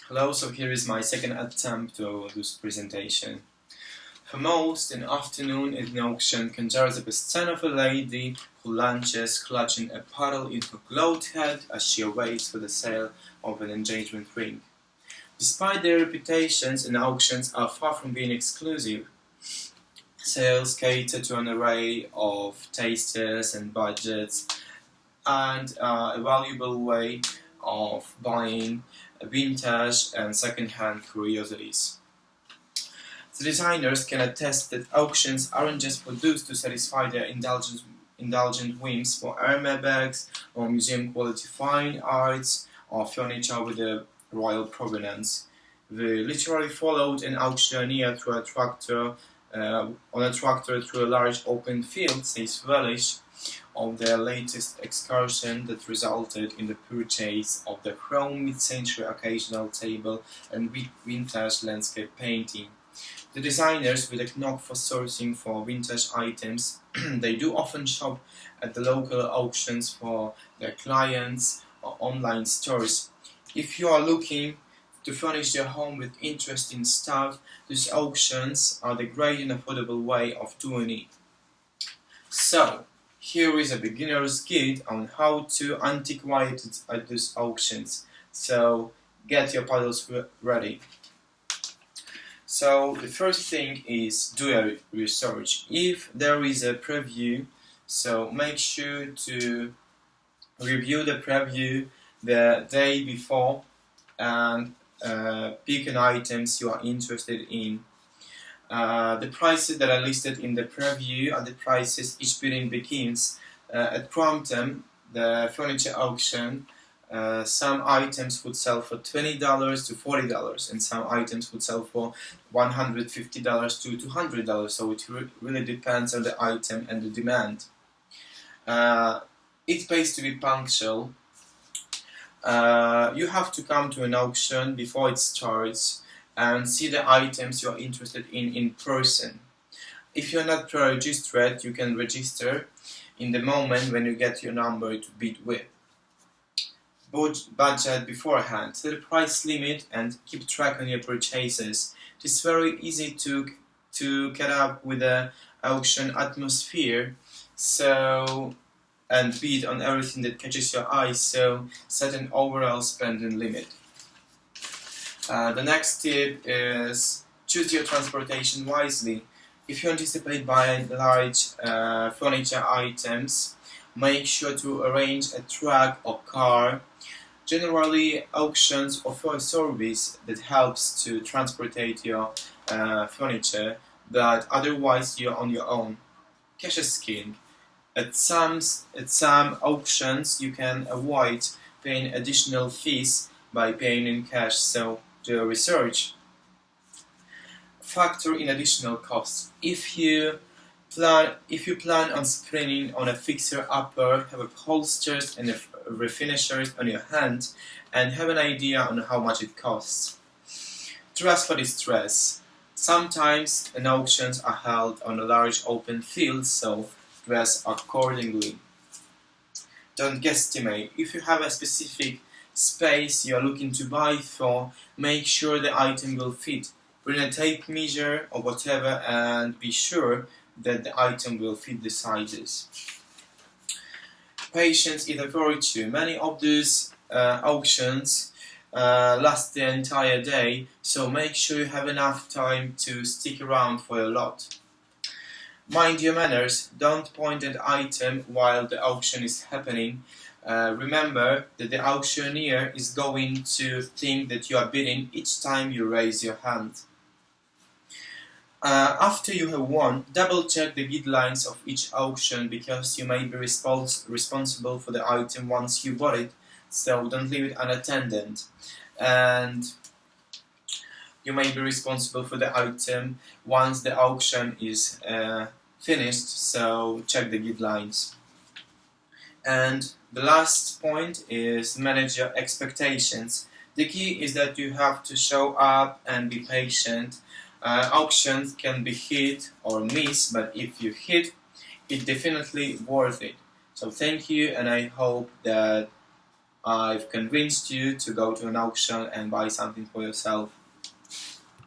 Hello, so here is my second attempt to do this presentation. For most, an afternoon at an auction conjures up a scene of a lady who lunches, clutching a paddle in her gloved hand as she awaits for the sale of an engagement ring. Despite their reputations, an auctions are far from being exclusive. Sales cater to an array of tastes and budgets, and a valuable way of buying vintage and second-hand curiosities. The designers can attest that auctions aren't just produced to satisfy their indulgent whims for Hermes bags or museum-quality fine arts or furniture with a royal provenance. They literally followed an auctioneer through a tractor on a tractor through a large open field, says Relish, of their latest excursion that resulted in the purchase of the chrome mid-century occasional table and vintage landscape painting. The designers, with a knack for sourcing for vintage items, they do often shop at the local auctions for their clients or online stores. If you are looking to furnish your home with interesting stuff, these auctions are the great and affordable way of doing it. So, here is a beginner's guide on how to antiquate at these auctions. So, get your paddles ready. So, the first thing is do a research. If there is a preview, so make sure to review the preview the day before and pick an items you are interested in. The prices that are listed in the preview are the prices each bidding begins. At Prompton, the furniture auction, some items would sell for $20 to $40, and some items would sell for $150 to $200. So it really depends on the item and the demand. It pays to be punctual. You have to come to an auction before it starts and see the items you are interested in person. If you're not pre-registered, you can register in the moment when you get your number to bid with. Budget beforehand, set a price limit and keep track on your purchases. It is very easy to get up with the auction atmosphere, and bid on everything that catches your eye, so set an overall spending limit. The next tip is choose your transportation wisely. If you anticipate buying large furniture items, make sure to arrange a truck or car. Generally, auctions offer a service that helps to transport your furniture, but otherwise you're on your own. Cash is king. At some auctions, you can avoid paying additional fees by paying in cash, so do your research. Factor in additional costs. If you plan on spending on a fixer-upper, have upholsters and refinishers on your hand, and have an idea on how much it costs. Dress for distress. Sometimes auctions are held on a large open field, so dress accordingly. Don't guesstimate. If you have a specific space you are looking to buy for, make sure the item will fit. Bring a tape measure or whatever and be sure that the item will fit the sizes. Patience is a virtue. Many of these auctions last the entire day, so make sure you have enough time to stick around for a lot. Mind your manners. Don't point at the item while the auction is happening. Remember that the auctioneer is going to think that you are bidding each time you raise your hand. After you have won, double-check the guidelines of each auction because you may be responsible for the item once you bought it, so don't leave it unattended. And you may be responsible for the item once the auction is finished, so check the guidelines. And the last point is manage your expectations. The key is that you have to show up and be patient. Auctions can be hit or miss, but if you hit, it's definitely worth it. So thank you, and I hope that I've convinced you to go to an auction and buy something for yourself.